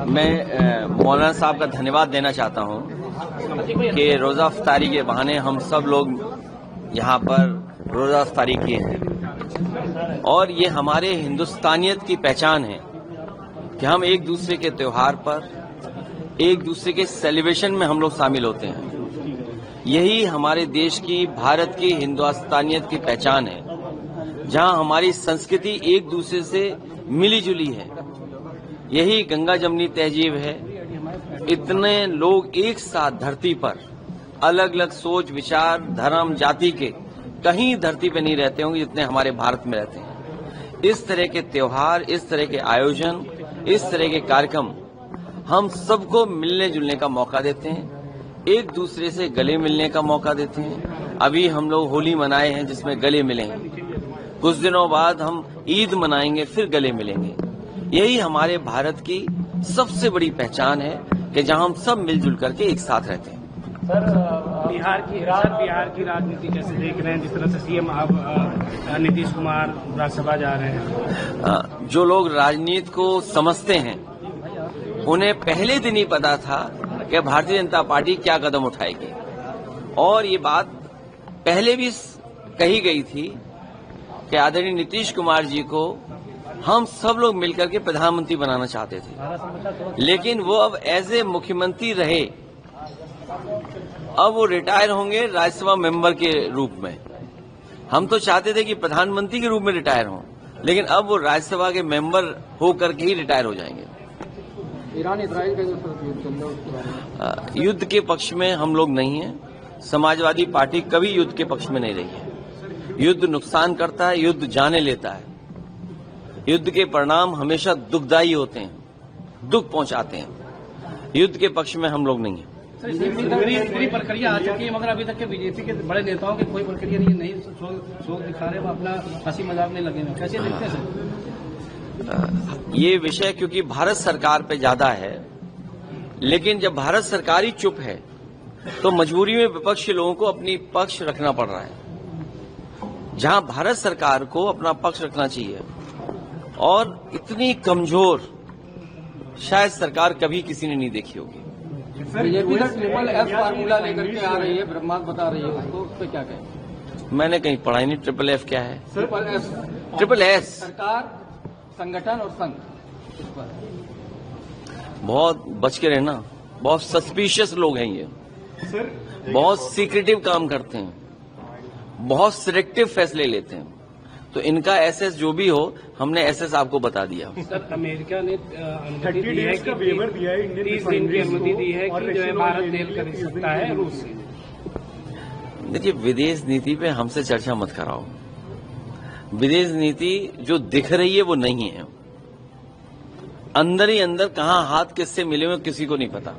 मैं मौलाना साहब का धन्यवाद देना चाहता हूं कि रोज़ा अफ्तारी के बहाने हम सब लोग यहां पर रोज़ा अफ्तारी किए हैं और ये हमारे हिंदुस्तानियत की पहचान है कि हम एक दूसरे के त्योहार पर एक दूसरे के सेलिब्रेशन में हम लोग शामिल होते हैं। यही हमारे देश की, भारत की हिंदुस्तानियत की पहचान है, जहां हमारी संस्कृति एक दूसरे से मिली जुली है। यही गंगा जमनी तहजीब है। इतने लोग एक साथ धरती पर, अलग अलग सोच, विचार, धर्म, जाति के कहीं धरती पे नहीं रहते होंगे जितने हमारे भारत में रहते हैं। इस तरह के त्योहार, इस तरह के आयोजन, इस तरह के कार्यक्रम हम सबको मिलने जुलने का मौका देते हैं, एक दूसरे से गले मिलने का मौका देते हैं। अभी हम लोग होली मनाए हैं जिसमें गले मिले हैं, कुछ दिनों बाद हम ईद मनाएंगे, फिर गले मिलेंगे। यही हमारे भारत की सबसे बड़ी पहचान है कि जहां हम सब मिलजुल करके एक साथ रहते हैं। सर, बिहार की राजनीति कैसे देख रहे हैं, जिस तरह से सीएम अब नीतीश कुमार राज्यसभा जा रहे हैं? जो लोग राजनीति को समझते हैं उन्हें पहले दिन ही पता था कि भारतीय जनता पार्टी क्या कदम उठाएगी, और ये बात पहले भी कही गई थी कि आदरणीय नीतीश कुमार जी को हम सब लोग मिलकर के प्रधानमंत्री बनाना चाहते थे, लेकिन वो अब एज ए मुख्यमंत्री रहे। अब वो रिटायर होंगे राज्यसभा मेंबर के रूप में। हम तो चाहते थे कि प्रधानमंत्री के रूप में रिटायर हों, लेकिन अब वो राज्यसभा के मेंबर होकर के ही रिटायर हो जाएंगे। ईरान इजराइल का जो युद्ध चल रहा है, युद्ध के पक्ष में हम लोग नहीं हैं। समाजवादी पार्टी कभी युद्ध के पक्ष में नहीं रही है। युद्ध नुकसान करता है, युद्ध जाने लेता है। युद्ध के परिणाम हमेशा दुखदायी होते हैं, दुख पहुंचाते हैं। युद्ध के पक्ष में हम लोग नहीं हैं। पूरी प्रक्रिया आ चुकी है, मगर अभी तक के बीजेपी के बड़े नेताओं की कोई प्रक्रिया नहीं शोक दिखा रहे, वो अपना हंसी मजाक में लगे हैं। कैसे देखते हैं? ये विषय क्योंकि भारत सरकार पे ज्यादा है, लेकिन जब भारत सरकार ही चुप है तो मजबूरी में विपक्ष के लोगों को अपनी पक्ष रखना पड़ रहा है, जहां भारत सरकार को अपना पक्ष रखना चाहिए। और इतनी कमजोर शायद सरकार कभी किसी ने नहीं देखी होगी। बीजेपी का ट्रिपल एस फार्मूला लेकर के आ रही है, ब्रह्मास्त्र बता रही है, उसको उस पर क्या कहें? मैंने कहीं पढ़ा ही नहीं। ट्रिपल एफ क्या है? ट्रिपल एस सरकार, संगठन और संघ। बहुत बच के रहना, बहुत सस्पिशियस लोग हैं ये, बहुत सीक्रेटिव काम करते हैं, बहुत सिलेक्टिव फैसले लेते हैं। तो इनका एसएस जो भी हो, हमने एसएस आपको बता दिया। सर, अमेरिका ने 30 डेज का वेवर दिया है, 30 दिन की अनुमति दी है कि जो है भारत तेल खरीद सकता है रूस से। देखिए, विदेश नीति पे हमसे चर्चा मत कराओ। विदेश नीति जो दिख रही है वो नहीं है। अंदर ही अंदर कहां हाथ किससे मिले हुए किसी को नहीं पता।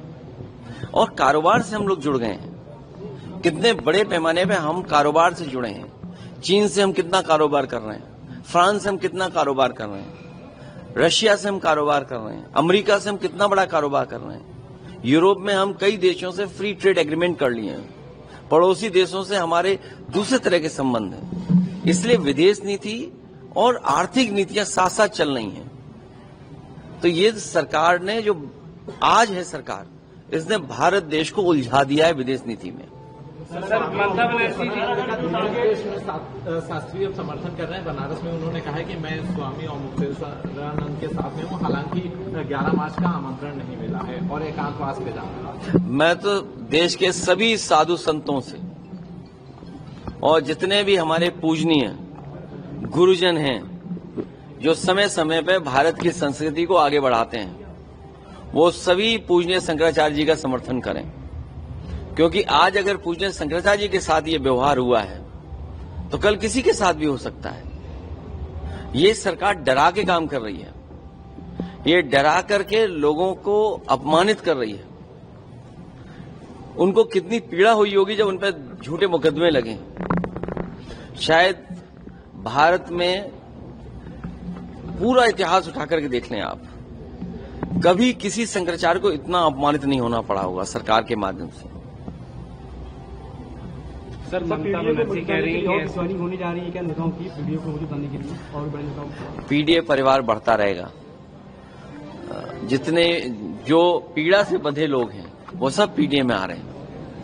और कारोबार से हम लोग जुड़ गए हैं, कितने बड़े पैमाने पे हम कारोबार से जुड़े हैं। चीन से हम कितना कारोबार कर रहे हैं, फ्रांस से हम कितना कारोबार कर रहे हैं, रशिया से हम कारोबार कर रहे हैं, अमेरिका से हम कितना बड़ा कारोबार कर रहे हैं। यूरोप में हम कई देशों से फ्री ट्रेड एग्रीमेंट कर लिए हैं। पड़ोसी देशों से हमारे दूसरे तरह के संबंध हैं। इसलिए विदेश नीति और आर्थिक नीतियां साथ साथ चल रही हैं। तो ये सरकार ने, जो आज है सरकार, इसने भारत देश को उलझा दिया है विदेश नीति में। सर, ममता बनर्जी शास्त्रीय समर्थन कर रहे हैं। बनारस में उन्होंने कहा है कि मैं स्वामी ओंकारानंद के साथ में हूँ, हालांकि 11 मार्च का आमंत्रण नहीं मिला है और एकांतवास पे जाना। मैं तो देश के सभी साधु संतों से और जितने भी हमारे पूजनीय गुरुजन हैं, जो समय समय पे भारत की संस्कृति को आगे बढ़ाते हैं, वो सभी पूजनीय शंकराचार्य जी का समर्थन करें। क्योंकि आज अगर पूजनीय शंकराचार्य जी के साथ ये व्यवहार हुआ है तो कल किसी के साथ भी हो सकता है। ये सरकार डरा के काम कर रही है, ये डरा करके लोगों को अपमानित कर रही है। उनको कितनी पीड़ा हुई होगी जब उन पर झूठे मुकदमे लगे। शायद भारत में पूरा इतिहास उठा करके देख लें आप, कभी किसी शंकराचार्य को इतना अपमानित नहीं होना पड़ा होगा सरकार के माध्यम से। सर, ममता बनर्जी कह रही है ज्वाइनिंग होने जा रही है क्या नेताओं की, पीडीए को मौजूद करने के लिए और बड़े नेताओं? पीडीए परिवार बढ़ता रहेगा। जितने जो पीड़ा से बंधे लोग हैं वो सब पीड़िए में आ रहे हैं।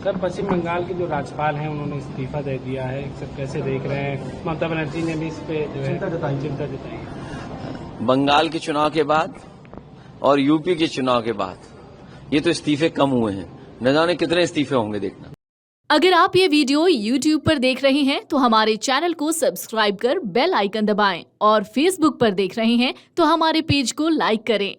सर, पश्चिम बंगाल के जो राज्यपाल हैं उन्होंने इस्तीफा दे दिया है, सर कैसे देख रहे हैं? ममता बनर्जी ने भी इस पे जो है चिंता जताई है। बंगाल के चुनाव के बाद और यूपी के चुनाव के बाद ये तो इस्तीफे कम हुए हैं, न जाने कितने इस्तीफे होंगे, देखना। अगर आप ये वीडियो YouTube पर देख रहे हैं तो हमारे चैनल को सब्सक्राइब कर बेल आइकन दबाएं और Facebook पर देख रहे हैं तो हमारे पेज को लाइक करें।